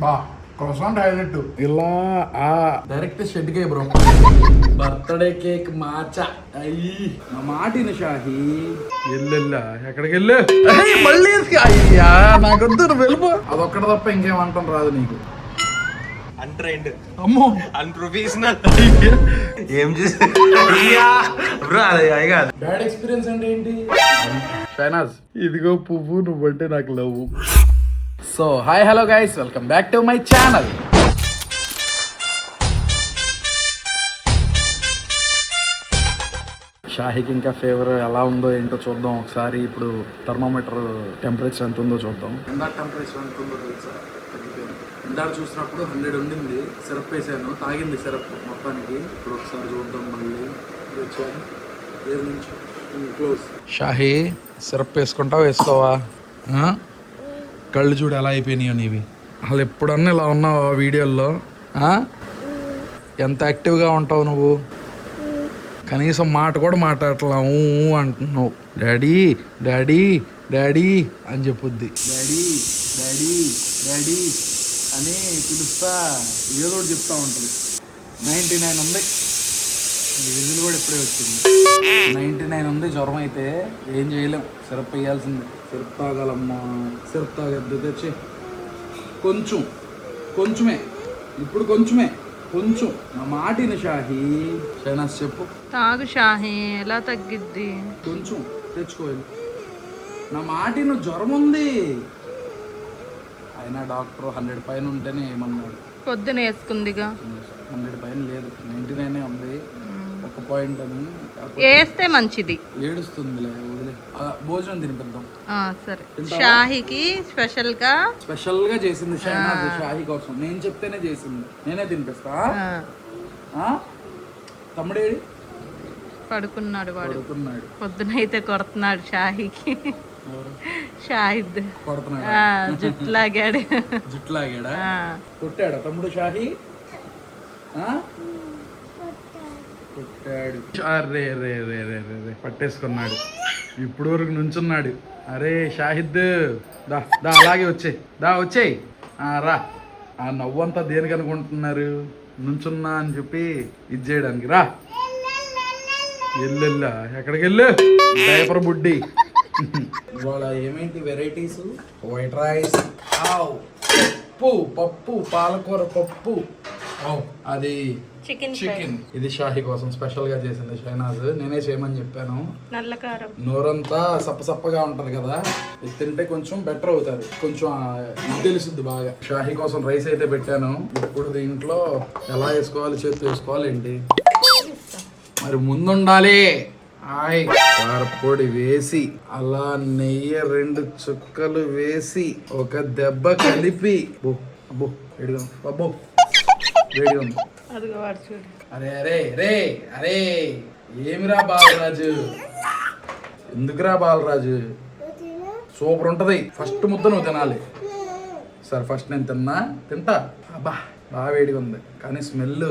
బా క్రోసాంట్ హైలైట్ ఇలా direct shed కే bro birthday cake మార్చా అయ్యి నా మాటిన షాహి ఎల్లెల్లా ఎక్కడికి వెళ్ళు మళ్ళీ అయ్యా నాకొద్దు నువ్వు వెళ్ళిపో అదొక్కడ తప్ప ఇంకేమంటాం రాదు నీకు అన్ట్రైన్డ్ అమ్మో అన్ప్రొఫెషనల్ ఏం చేసి బ్రో అది కాదు బ్యాడ్ ఎక్స్పీరియన్స్ అంటే ఏంటి షైనాజ్ ఇదిగో పువ్వు నువ్వంటే నాకు love so hi hello guys welcome back to my channel షాహికి ఇంకా ఫీవర్ ఎలా ఉందో ఏంటో చూద్దాం ఒకసారి ఇప్పుడు థర్మోమీటర్ టెంపరేచర్ ఎంత ఉందో చూద్దాం ఇందాక టెంపరేచర్ ఎంత ఉందో తెలుసా ఇందాక చూసినప్పుడు 100 ఉండింది సిరప్ వేసాను తాగింది సిరప్ మొత్తానికి ఇప్పుడు ఒకసారి చూద్దాం మళ్ళీ వచ్చాను ఏది నుంచి క్లోజ్ షాహి సిరప్ వేసుకుంటావా వేసుకోవా కళ్ళు చూడు ఎలా అయిపోయినాయో నీవి అసలు ఎప్పుడన్నా ఇలా ఉన్నావు వీడియోల్లో ఎంత యాక్టివ్గా ఉంటావు నువ్వు కనీసం మాట కూడా మాట్లాడట్లా అంటున్నావు డాడీ డాడీ డాడీ అని చెప్పుద్ది డాడీ డాడీ డాడీ అని పిలుస్తా ఏదో ఒకటి చెప్తా ఉంటుంది 99 ఉంది విజిల్ కూడా ఇప్పుడే వచ్చింది 99 ఉంది జ్వరం అయితే ఏం చేయలేం సిరప్ వేయాల్సిందే సిరప్ తాగాలమ్మా సిరప్ తాగద్దు తెచ్చి కొంచెమే ఇప్పుడు కొంచెమే కొంచెం నా మాటిన షాహి షైనాస్ చెప్పు తాగు షాహి ఎలా తగ్గిద్ది కొంచెం తెచ్చుకోవాలి నా మాటిన జ్వరం ఉంది అయినా డాక్టర్ 100 పైన ఉంటేనే ఏమన్నాడు పొద్దున వేసుకుందిగా 100 పైన లేదు 99 ఉంది ఒక పాయింట్ అని వేస్తే మంచిది ఏడుస్తుందిలే వదిలే భోజనం తినిపిద్దాం సరే షాహికి స్పెషల్ గా చేసింది షాహి కోసం నేను చెప్తేనే చేసింది నేనే తినిపిస్తా తమ్ముడేడి పడుకున్నాడు పొద్దునైతే కొడుతున్నాడు షాహికి షాహిద్ కొడుతున్నాడు జుట్టు లాగాడా కొట్టాడా తమ్ముడు షాహి కొట్టాడు అరే రే రే రే రే పట్టేసుకున్నాడు ఇప్పుడు వరకు నుంచున్నాడు అరే షాహిద్ దా దా అలాగే వచ్చేయి రా ఆ నవ్వంతా దేనికి అనుకుంటున్నారు నుంచున్నా అని చెప్పి ఇది చేయడానికి రా ఎల్లెల్లా ఎక్కడికి వెళ్ళు డైపర్ బుడ్డి ఇవాళ ఏమేంటి వెరైటీస్ వైట్ రైస్ పప్పు పాలకూర పప్పు అది చికెన్ ఇది షాహి కోసం స్పెషల్ గా చేసింది షైనాజ్ నేనే చేయమని చెప్పాను నోరంతా సప్పసప్పగా ఉంటది కదా ఇది తింటే కొంచెం బెటర్ అవుతారు కొంచెం ఇది తెలుసుద్ది బాగా షాహి కోసం రైస్ అయితే పెట్టాను ఇప్పుడు దీంట్లో ఎలా వేసుకోవాలి చేతి వేసుకోవాలి ఏంటి మరి ముందుండాలి కారపొడి వేసి అలా నెయ్యి 2 చుక్కలు వేసి ఒక దెబ్బ కలిపి అబ్బో వేడిగా ఉంది అరే అరే రే అరే ఏమిరా బాలరాజు ఎందుకురా బాలరాజు సూపర్ ఉంటది ఫస్ట్ ముద్ద నువ్వు తినాలి సరే ఫస్ట్ నేను తింటా అబ్బా బాగా వేడిగా ఉంది కానీ స్మెల్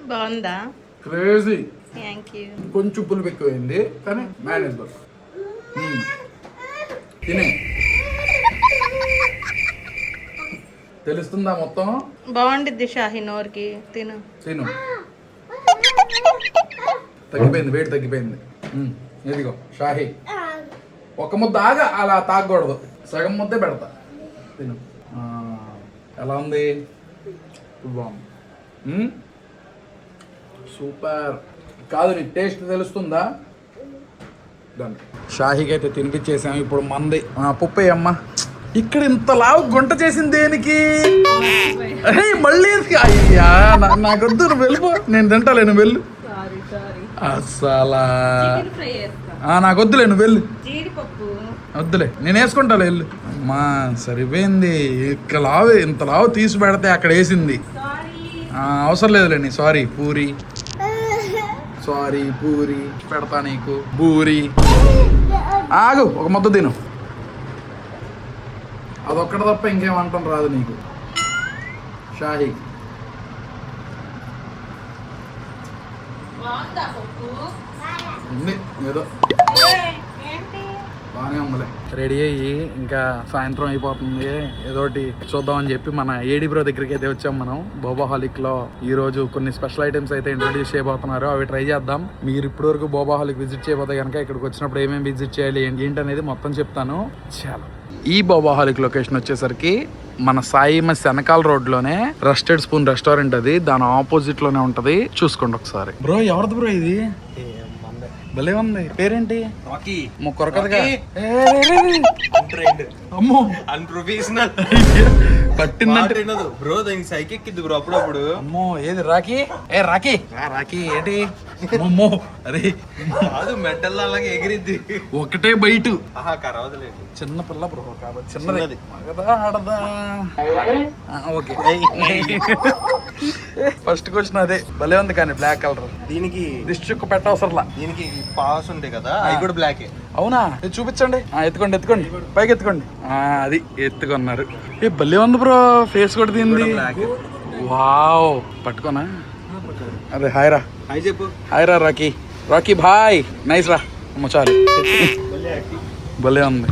బాగుందా క్రేజీ థాంక్యూ కొంచెం పులుపు ఎక్కువైంది కానీ మేనేజబుల్ తినే తెలుస్తుందా మొత్తం బాగుండిద్ది షాహి నోరుకి తిను తగ్గిపోయింది వేడి తగ్గిపోయింది ఇదిగో షాహి ఒక ముద్ద ఆగా అలా తాగకూడదు సగం ముద్దే పెడతా తిను ఎలా ఉంది బాగుంది సూపర్ కాదు నీ టేస్ట్ తెలుస్తుందా షాహికి అయితే తినిపించేసాము ఇప్పుడు మంది పప్పు అమ్మ ఇక్కడ ఇంత లావు గుంట చేసింది దేనికి మళ్ళీ అయ్యా నాకొద్దు నువ్వు వెళ్ళిపో నేను తింటాలే నువ్వు వెళ్ళు అసలా నాకొద్దులే నువ్వు వెళ్ళు వద్దులే నేను వేసుకుంటాలే వెళ్ళు అమ్మా సరిపోయింది ఇంత లావు తీసి పెడితే అక్కడ వేసింది అవసరం లేదులేండి సారీ పూరి పెడతా నీకు పూరి ఆగు ఒక ముద్ద తిను అదొక్కడ తప్ప ఇంకేమంటాం రాదు నీకు షాహి ఉంది ఏదో బాగానే ఉందిలే. రెడీ అయ్యి ఇంకా సాయంత్రం అయిపోతుంది, ఏదోటి చూద్దామని చెప్పి మన ఏడి బ్రో దగ్గరికి అయితే వచ్చాం మనం. బోబా హాలిక్ లో ఈ రోజు కొన్ని స్పెషల్ ఐటమ్స్ అయితే ఇంట్రొడ్యూస్ చేయబోతున్నారు, అవి ట్రై చేద్దాం. మీరు ఇప్పటి వరకు బోబా హాలిక్ విజిట్ చేయబోతే కనుక ఇక్కడికి వచ్చినప్పుడు ఏమేమి విజిట్ చేయాలి ఏంటి అనేది మొత్తం చెప్తాను. చాలా ఈ బోబా హాలిక్ లొకేషన్ వచ్చేసరికి మన సాయి మస్ వెనకాల రోడ్ లోనే రస్టెడ్ స్పూన్ రెస్టారెంట్, అది దాని ఆపోజిట్ లోనే ఉంటది. చూసుకోండి ఒకసారి. బ్రో ఎవరిది బ్రో ఇది? భలే ఉంది. పేరేంటి? కొరకదుగా. అమ్మో అన్ప్రొఫెషనల్ పట్టిందంటే బ్రో, దానికి సైకి ఎక్కిద్ది బ్రో అప్పుడప్పుడు. అమ్మో ఏది రాకీ? రాకీ రాకీ ఏంటి? అమ్మో అరే కాదు, మెటల్ అలాగే ఎగిరిద్ది. ఒకటే బయట. కరవదులేదు, చిన్న పిల్ల బ్రో కాబట్టి చిన్నది. మగదా ఆడదా? ఓకే. ఫస్ట్ క్వశ్చన్ అదే. భలే ఉంది కానీ బ్లాక్ కలర్. దీనికి దిష్టి చుక్క పెట్టవసరలా. దీనికి పాస్ ఉంటాయి కదా, అవి కూడా బ్లాక్. అవునా? ఇది చూపించండి. ఎత్తుకోండి ఎత్తుకోండి, పైకి ఎత్తుకోండి. అది ఎత్తుకున్నారు. ఏ భలే ఉంది బ్రో, ఫేస్ కూడా దీనిది. వావ్. పట్టుకోనా? అదే హాయ్ రా. హాయ్ చెప్పు. హాయ్ రా రాకీ. Rocky bye. నైస్ రా. అమ్మ చాలు. భలే ఉంది.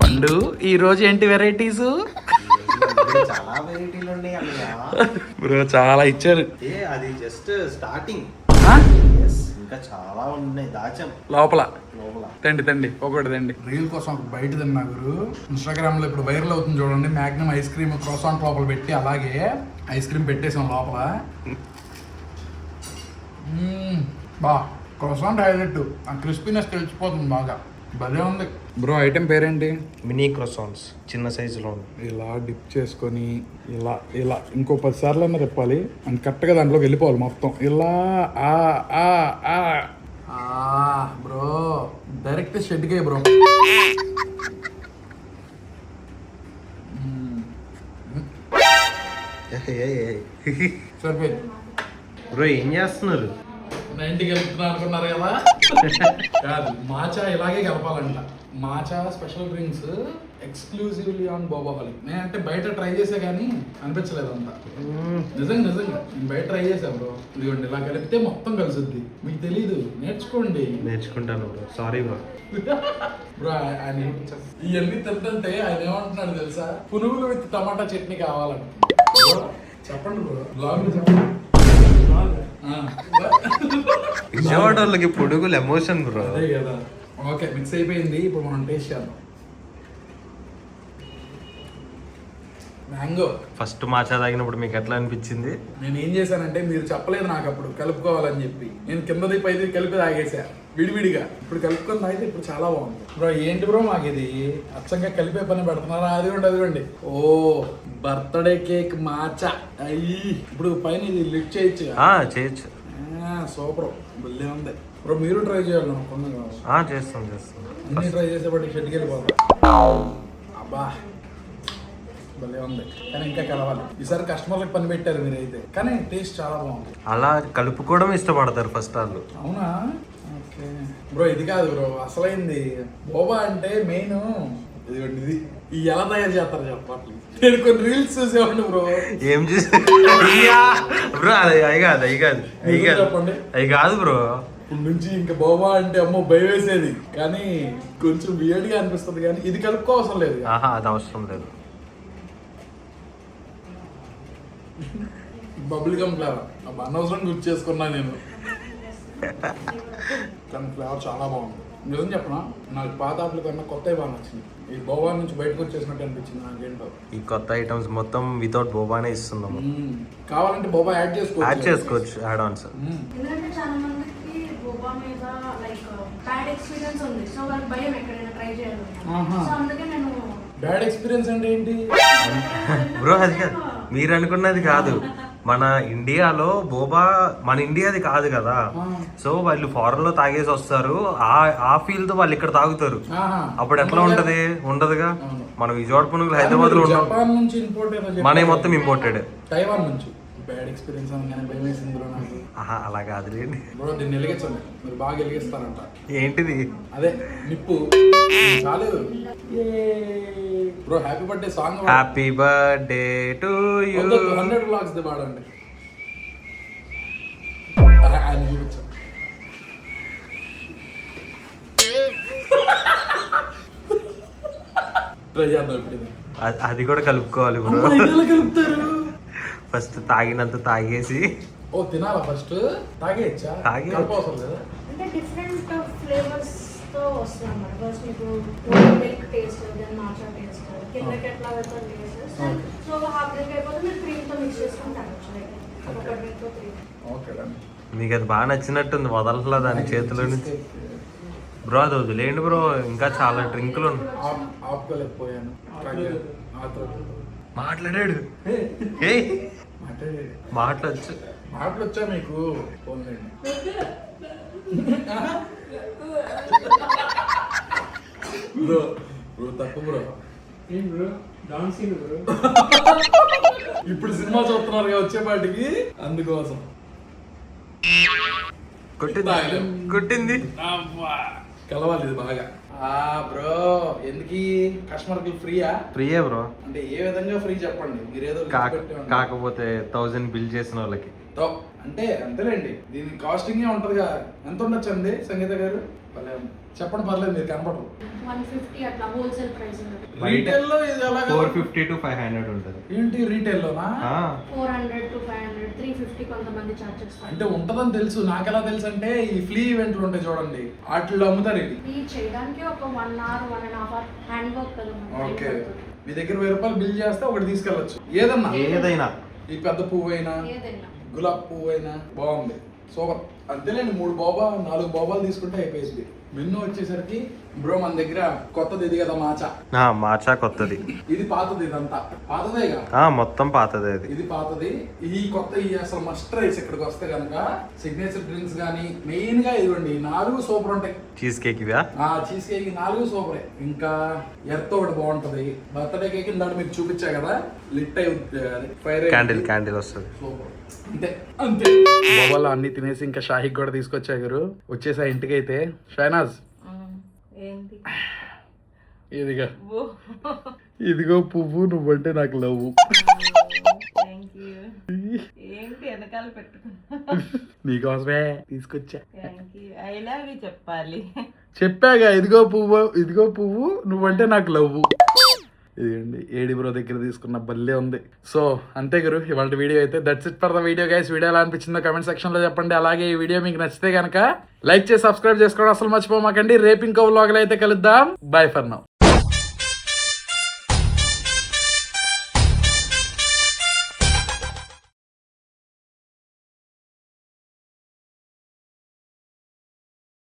పండు ఈ రోజు ఏంటి వెరైటీస్? చాలా వెరైటీలు ఉన్నాయి బ్రో చాలా ఇచ్చారు. అది జస్ట్ స్టార్టింగ్, ఇంకా చాలా ఉన్నాయి దాచాం లోపల. తండి తండి ఒకటి తండి. రీల్ కోసం బయట తిన్నా గురు. ఇన్స్టాగ్రామ్ లో ఇప్పుడు వైరల్ అవుతుంది చూడండి, మ్యాగ్నమ్ ఐస్ క్రీమ్ క్రోసాంట్ లోపల పెట్టి అలాగే ఐస్ క్రీమ్ పెట్టేసాం లోపల. బా క్రోసాంట్ హైలైట్, ఆ క్రిస్పీనెస్ తెలిసిపోతుంది బాగా. భలే ఉంది బ్రో. ఐటెం పేరేంటి? మినీ క్రోసాన్స్, చిన్న సైజులో. ఇలా డిప్ చేసుకొని ఇలా ఇలా ఇంకో 10 సార్లు అన్నా తిప్పాలి, అండ్ కరెక్ట్గా దాంట్లోకి వెళ్ళిపోవాలి మొత్తం. ఇలా బ్రో డైరెక్ట్ షెడ్కే బ్రో. సరిపోయింది బ్రో. ఏం చేస్తున్నారు? 90 కలుపుతున్నారు అనుకున్నారు కదా? కాదు, మాచా ఇలాగే కలపాలంట. Matcha special drinks exclusively on Bobaholic. నేను అంటే బయట ట్రై చేసా కానీ అనిపించలేదు అంతా. నిజంగా నేను బయట ట్రై చేసా బ్రో. ఇదిగోండి ఇలా కలిపితే మొత్తం కలిసిద్ది. మీకు తెలీదు, నేర్చుకోండి. నేర్చుకుంటాను బ్రో. Sorry bro. బ్రో ఆయన ఇవన్నీ తింటుంటే ఆయన ఏమంటున్నాడు తెలుసా? పునుగులు విత్ టమాటా చట్నీ కావాలంట. చెప్పండి బ్రో, బ్లాగ్ చెప్పండి. విజయవాడ వాళ్ళకి పొడుగులు ఎమోషన్ బ్రో. అదే కదా. ఓకే మిక్స్ అయిపోయింది, ఇప్పుడు మనం టేస్ట్ చేద్దాం. మ్యాంగో. ఫస్ట్ మాచా తాగినప్పుడు మీకు ఎట్లా అనిపించింది? నేను ఏం చేశానంటే, మీరు చెప్పలేదు నాకు అప్పుడు కలుపుకోవాలని చెప్పి, నేను కిందది పైది కలిపి తాగేసా విడివిడిగా. ఇప్పుడు కలుపుకొని తాగితే ఇప్పుడు చాలా బాగుంది బ్రో. ఏంటి బ్రో మాకు ఇది అచ్చంగా కలిపే పని పెడుతున్నారా? అదిగోండి. ఓ బర్త్డే కేక్ మాచా. అయ్యి ఇప్పుడు పైన ఇది లిఫ్ట్ చేయొచ్చు. చేయొచ్చు. సూపర్, భలే ఉంది బ్రో. మీరు ట్రై చేయాలి. చేస్తాం అన్ని ట్రై చేసేపటికి షెడ్కి వెళ్ళిపోతాం. అబ్బా భలే ఉంది, కానీ ఇంకా కలవాలి. ఈసారి కస్టమర్లకు పని పెట్టారు మీరైతే, కానీ టేస్ట్ చాలా బాగుంది. అలా కలుపుకోవడం ఇష్టపడతారు ఫస్ట్ వాళ్ళు. అవునా? Okay bro. ఇది కాదు బ్రో అసలైంది. బోబా అంటే మెయిన్ ఇదిగోండి. ఇది ఎలా తయారు చేస్తారు చెప్పండి. నేను కొన్ని రీల్స్ చూసేవాడిని బ్రో. ఏం చూసి బ్రో? అవి చెప్పండి. కాదు బ్రో. ఇప్పుడు నుంచి ఇంకా బోబా అంటే అమ్మో భయం వేసేది, కానీ కొంచెం వియర్డ్గా అనిపిస్తుంది. కానీ ఇది కలుపుకోవసరం లేదు. అది అవసరం లేదు. బబుల్ గమ్ ఫ్లేవర్ అనవసరం గుర్తు చేసుకున్నా నేను, కానీ ఫ్లేవర్ చాలా బాగుంది. నిజం చెప్పనా, నాకు పాత ఆటల కన్నా కొత్తవి బాగా నచ్చింది. ఈ బోబా నుంచి బయటకు వచ్చేసినట్టు అనిపించింది నాకేంటో. ఈ కొత్త ఐటమ్స్ మొత్తం వితౌట్ బోబానే ఇస్తున్నాము. కావాలంటే బోబా యాడ్ చేసుకోవచ్చు. Add Ann's. ఎందుకంటే చాలా మందికి బోబా మీద లైక్ బ్యాడ్ ఎక్స్పీరియన్స్ ఉంది, సో వాళ్ళకి భయం ఎక్కడైనా ట్రై చేయాలి. సో అందుకే నేను బ్యాడ్ ఎక్స్పీరియన్స్ అంటే ఏంటి బ్రో? అది మీరు అనుకున్నది కాదు. మన ఇండియాలో బోబా మన ఇండియాది కాదు కదా. సో వాళ్ళు ఫారెన్ లో తాగేసి వస్తారు, ఆ ఫీల్ తో వాళ్ళు ఇక్కడ తాగుతారు. అప్పుడు ఎట్లా ఉంటది? ఉండదుగా. మన విజయవాడ పునుగులు హైదరాబాద్ లో ఉండవు, మన మొత్తం ఇంపోర్టెడ్. తైవాన్ నుంచి బ్యాడ్ ఎక్స్పీరియన్స్ అనగానే భయం వేసింది బ్రో నాకు. అలా కాదులేండి బ్రో. దీన్ని వెలిగించండి, మీరు బాగా వెలిగిస్తారంట. ఏంటిది? అదే నిప్పు. చాలేదు bro. Happy birthday song. Happy birthday to you. 100 vlogs ది పాడండి. తాగొచ్చు. ట్రై చేద్దాం ఇప్పుడు ఇది. అది కూడా కలుపుకోవాలి బ్రో. అమ్మా, ఇది ఎలా కలుపుతారు? ఫస్ట్ తాగినంత తాగేసి ఓ తినాలా ఫస్ట్? తాగేయచ్చా? తాగేయచ్చు. కలపవసరం లేదా? అంటే డిఫరెంట్ ఫ్లేవర్స్ తో వస్తుంది అన్నమాట. ఫస్ట్ మీకు milk taste, then matcha taste, కిందకి ఎట్లా వెళ్తారు టేస్ట్. సో హాఫ్ డ్రింక్ అయిపోతే మీరు క్రీమ్ తో మిక్స్ చేసుకొని తాగొచ్చు. లైక్ ఒక డ్రింక్ తో 3. Okay done. మీకు అది బాగా నచ్చినట్టుంది, వదలట్లా దాని చేతిలో నుంచి. బ్రో అది వదిలేయండి బ్రో, ఇంకా చాలా డ్రింకులు ఉన్నాయి. ఆపుకోలేకపోయాను. మాట్లాడాడు మాట్లాడచ్చు. మాటలు వచ్చా మీకు? పోన్లేండి. బ్రో బ్రో తప్పు బ్రో. ఇప్పుడు సినిమా చూస్తున్నారు వచ్చేపాటికి, అందుకోసం కొట్టింది. కలవాలి ఇది బాగా. బ్రో ఎందుకు కస్టమర్కి ఫ్రీయా? ఫ్రీయే బ్రో. అంటే ఏ విధంగా ఫ్రీ చెప్పండి మీరు. ఏదో కాకపోతే 1000 బిల్ చేసిన వాళ్ళకి అంటే అంతేలేండి. దీని కాస్టింగ్ ఉంటదిగా. ఎంత ఉండొచ్చు అండి సంగీత గారు? చెప్పండి, పర్లేదు, మీరు కనపడరు. 150 అట్లా హోల్సేల్ ప్రైస్. రీటైల్ లో ఇది ఎలా? 450 to 500 ఉంటుంది. ఏంటి రీటైల్ లోనా? 400 to 500, 350 కొంతమంది చార్జెస్. అంటే ఉంటదని తెలుసు. నాకు ఎలా తెలుసు అంటే ఈ ఫ్లీ ఈవెంట్లు ఉంటాయి చూడండి, వాటిల్లో అమ్ముతారు ఇది. ఇది చేయడానికి ఒక 1 hour 1.5 hour హ్యాండ్ వర్క్ కదా. ఓకే, మీ దగ్గర 1000 రూపాయలు బిల్ చేస్తే ఒకటి తీసుకెళ్ళచ్చు. ఏదైనా ఈ పెద్ద పువ్వు అయినా, ఏదైనా గులాబ్ పువ్వు అయినా బాగుంది, సూపర్. అంతేలేండి, 4 బాబాలు తీసుకుంటే అయిపోయింది. మెన్ను వచ్చేసరికి బ్రో మన దగ్గర కొత్తది ఇది కదా మాచా. మాచా కొత్తది, ఇది పాతది. ఇదంతా పాతదేగా? మొత్తం పాతదే. ఇది పాతది. ఈ కొత్త ఈ అసలు మస్ట్ రైస్ ఇక్కడికి వస్తే కనుక సిగ్నేచర్ డ్రింక్స్ గానీ మెయిన్ గా ఇవ్వండి 4 సూపర్ ఉంటాయి. చీజ్ కేక్ ఇవా? Cheese cake 4 సూపరే. ఇంకా ఎర్త్ ఒకటి బాగుంటది. బర్త్డే కేక్ దాన్ని మీకు చూపించా కదా, లిట్ అయి ఫైర్ క్యాండిల్ వస్తుంది. సూపర్. అంతే బాబాలో అన్ని తినేసి ఇంకా షాహిక్ కూడా తీసుకొచ్చారు. వచ్చేసా ఇంటికి. అయితే షైనాజ్ ఏంటి? ఇదిగా ఇదిగో పువ్వు, నువ్వంటే నాకు లవ్. Thank you. ఏంటి వెనకాల పెట్టుకున్నా? నీకోసమే తీసుకొచ్చా. Thank you. I love you చెప్పాలి. చెప్పాగా, ఇదిగో పువ్వు నువ్వంటే నాకు లవ్. ఇదిగండి ఏడి బ్రో దగ్గర తీసుకున్న బల్లే ఉంది. సో అంతే గురు, ఇవాళ వీడియో అయితే that's it for the video guys. Video ఎలా అనిపించిందో కమెంట్ సెక్షన్ లో చెప్పండి. అలాగే ఈ వీడియో మీకు నచ్చితే కనుక లైక్ చేసి సబ్స్క్రైబ్ చేసుకోవడం అసలు మర్చిపోమాకండి. రేపు ఇంకో వ్లాగ్ లో అయితే కలుద్దాం. By for now.